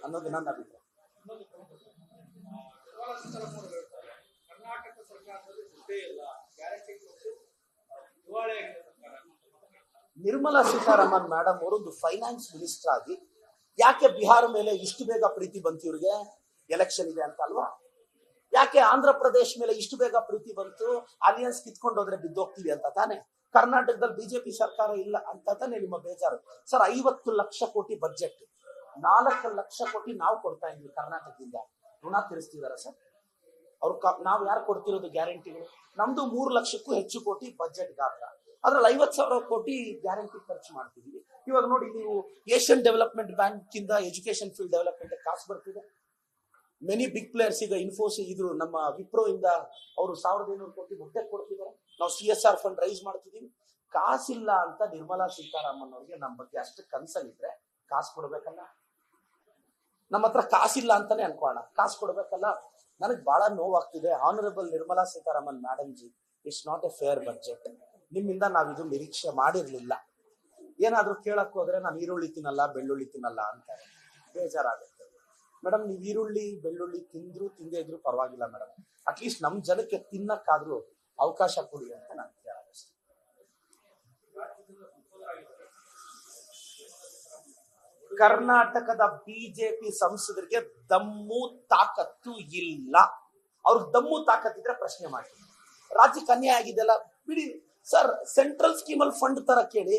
ಅನ್ನೋದು ನನ್ನ ಅಭಿಪ್ರಾಯ. ಕರ್ನಾಟಕ ಸರ್ಕಾರದಲ್ಲಿ ದುಡ್ಡೇ ಇಲ್ಲ, ಗ್ಯಾರಂಟಿ ಕೊಟ್ಟು ದಿವಾಳಿ ಆಗಿದೆ ಸರ್ಕಾರ. ನಿರ್ಮಲಾ ಸೀತಾರಾಮನ್ ಮೇಡಮ್ ಅವರೊಂದು ಫೈನಾನ್ಸ್ ಮಿನಿಸ್ಟರ್ ಆಗಿ ಯಾಕೆ ಬಿಹಾರ ಮೇಲೆ ಇಷ್ಟು ಬೇಗ ಪ್ರೀತಿ ಬಂತು ಇವ್ರಿಗೆ? ಎಲೆಕ್ಷನ್ ಇದೆ ಅಂತ ಅಲ್ವಾ? ಯಾಕೆ ಆಂಧ್ರ ಪ್ರದೇಶ್ ಮೇಲೆ ಇಷ್ಟು ಬೇಗ ಪ್ರೀತಿ ಬಂತು? ಅಲಿಯನ್ಸ್ ಕಿತ್ಕೊಂಡು ಹೋದ್ರೆ ಬಿದ್ದೋಗ್ತೀವಿ ಅಂತ ತಾನೆ? ಕರ್ನಾಟಕದಲ್ಲಿ ಬಿಜೆಪಿ ಸರ್ಕಾರ ಇಲ್ಲ ಅಂತ ತಾನೆ ನಿಮ್ಮ ಬೇಜಾರು? ಸರ್, 50 ಲಕ್ಷ ಕೋಟಿ ಬಜೆಟ್, 4 ಲಕ್ಷ ಕೋಟಿ ನಾವು ಕೊಡ್ತಾ ಇದ್ವಿ ಕರ್ನಾಟಕದಿಂದ. ಋಣ ತೀರಿಸ್ತಿದಾರ ಸರ್ ಅವ್ರು? ನಾವ್ ಯಾರು ಕೊಡ್ತಿರೋದು ಗ್ಯಾರಂಟಿಗಳು? ನಮ್ದು 3 ಲಕ್ಷಕ್ಕೂ ಹೆಚ್ಚು ಕೋಟಿ ಬಜೆಟ್ ಗಾತ್ರ, ಅದ್ರಲ್ಲಿ 50,000 ಕೋಟಿ ಗ್ಯಾರಂಟಿ ಖರ್ಚು ಮಾಡ್ತಿದೀವಿ. ಇವಾಗ ನೋಡಿ, ನೀವು ಏಷ್ಯನ್ ಡೆವಲಪ್ಮೆಂಟ್ ಬ್ಯಾಂಕ್ ಇಂದ ಎಜುಕೇಶನ್ ಫೀಲ್ಡ್ ಡೆವಲಪ್ಮೆಂಟ್ ಕಾಸು ಬರ್ತಿದೆ. ಮೆನಿ ಬಿಗ್ ಪ್ಲೇಯರ್ಸ್ ಈಗ ಇನ್ಫೋಸಿಸ್ ಇದ್ರು, ನಮ್ಮ ವಿಪ್ರೋ ಇಂದ ಅವರು 1,500 ಕೋಟಿ ಮುಟ್ಟೆ ಕೊಡ್ತಿದ್ದಾರೆ. ನಾವು CSR ಫಂಡ್ ರೈಸ್ ಮಾಡ್ತಿದೀವಿ. ಕಾಸಿಲ್ಲ ಅಂತ ನಿರ್ಮಲಾ ಸೀತಾರಾಮನ್ ಅವ್ರಿಗೆ ನಮ್ಮ ಬಗ್ಗೆ ಅಷ್ಟು ಕನ್ಸಲ್ಲಿದ್ರೆ ಕಾಸು ಕೊಡ್ಬೇಕಲ್ಲ? ನಮ್ಮ ಹತ್ರ ಕಾಸಿಲ್ಲ ಅಂತಾನೆ ಅನ್ಕೋಣ, ಕಾಸು ಕೊಡ್ಬೇಕಲ್ಲ? ನನಗೆ ಬಹಳ ನೋವಾಗ್ತಿದೆ. Honourable Nirmala Sitharaman madam ji, it's not a fair budget. ನಿಮ್ಮಿಂದ ನಾವ್ ಇದು ನಿರೀಕ್ಷೆ ಮಾಡಿರ್ಲಿಲ್ಲ. ಏನಾದ್ರೂ ಕೇಳಕ್ ಹೋದ್ರೆ ನಾನು ಈರುಳ್ಳಿ ತಿನ್ನಲ್ಲ, ಬೆಳ್ಳುಳ್ಳಿ ತಿನ್ನಲ್ಲ ಅಂತ ಬೇಜಾರಾಗುತ್ತೆ. ಮೇಡಮ್, ನೀವು ಈರುಳ್ಳಿ ಬೆಳ್ಳುಳ್ಳಿ ತಿಂದೇ ಇದ್ರು ಪರವಾಗಿಲ್ಲ ಮೇಡಮ್, ಅಟ್ಲೀಸ್ಟ್ ನಮ್ ಜನಕ್ಕೆ ತಿನ್ನಕ್ಕಾದ್ರೂ ಅವಕಾಶ ಕೊಡಿ ಅಂತ ನಾನು ಕೇಳೋದು. ಕರ್ನಾಟಕದ ಬಿಜೆಪಿ ಸಂಸದರಿಗೆ ದಮ್ಮು ತಾಕತ್ತು ಇಲ್ಲ. ಅವ್ರಿಗೆ ದಮ್ಮು ತಾಕತ್ತಿದ್ರೆ ಪ್ರಶ್ನೆ ಮಾಡಿ. ರಾಜ್ಯಕ್ಕೆ ಅನ್ಯಾಯ ಆಗಿದೆಲ್ಲ ಬಿಡಿ ಸರ್. ಸೆಂಟ್ರಲ್ ಸ್ಕೀಮಲ್ಲಿ ಫಂಡ್ ತರ ಕೇಳಿ,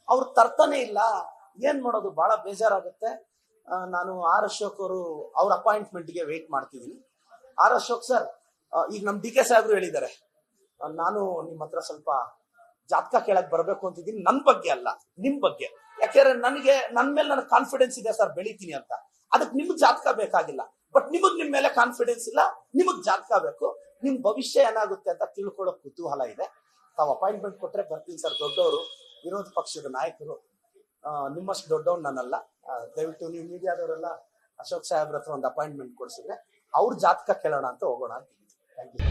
ಅವ್ರು ತರ್ತಾನೆ ಇಲ್ಲ. ಏನ್ ಮಾಡೋದು? ಬಹಳ ಬೇಜಾರಾಗುತ್ತೆ. ನಾನು ಆರ್ ಅಶೋಕ್ ಅವ್ರ ಅಪಾಯಿಂಟ್ಮೆಂಟ್ಗೆ ವೇಟ್ ಮಾಡ್ತಿದ್ದೀನಿ. ಆರ್ ಅಶೋಕ್ ಸರ್, ಈಗ ನಮ್ DK ಸಾಹೇಬ್ರು ಹೇಳಿದ್ದಾರೆ, ನಾನು ನಿಮ್ಮ ಹತ್ರ ಸ್ವಲ್ಪ ಜಾತಕ ಕೇಳಕ್ ಬರ್ಬೇಕು ಅಂತಿದ್ದೀನಿ. ನನ್ ಬಗ್ಗೆ ಅಲ್ಲ, ನಿಮ್ ಬಗ್ಗೆ. ಯಾಕೆಂದ್ರೆ ನನ್ ಮೇಲೆ ನನಗೆ ಕಾನ್ಫಿಡೆನ್ಸ್ ಇದೆ ಸರ್, ಬೆಳಿತೀನಿ ಅಂತ. ಅದಕ್ಕೆ ನಿಮ್ಗ್ ಜಾತಕ ಬೇಕಾಗಿಲ್ಲ. ಬಟ್ ನಿಮ್ ಮೇಲೆ ಕಾನ್ಫಿಡೆನ್ಸ್ ಇಲ್ಲ, ನಿಮಗ್ ಜಾತಕ ಬೇಕು. ನಿಮ್ ಭವಿಷ್ಯ ಏನಾಗುತ್ತೆ ಅಂತ ತಿಳ್ಕೊಳ್ಳೋ ಕುತೂಹಲ ಇದೆ. ತಾವು ಅಪಾಯಿಂಟ್ಮೆಂಟ್ ಕೊಟ್ರೆ ಬರ್ತೀನಿ ಸರ್. ದೊಡ್ಡವರು, ವಿರೋಧ ಪಕ್ಷದ ನಾಯಕರು, ನಿಮ್ಮಷ್ಟು ದೊಡ್ಡವ್ರು ನಾನಲ್ಲ. ದಯವಿಟ್ಟು ನೀವು ಮೀಡಿಯಾದವರೆಲ್ಲ ಅಶೋಕ್ ಸಾಹೇಬ್ರ ಹತ್ರ ಒಂದು ಅಪಾಯಿಂಟ್ಮೆಂಟ್ ಕೊಡಿಸಿದ್ರೆ ಅವ್ರ ಜಾತಕ ಕೇಳೋಣ ಅಂತ ಹೋಗೋಣ ಅಂತ. Thank you.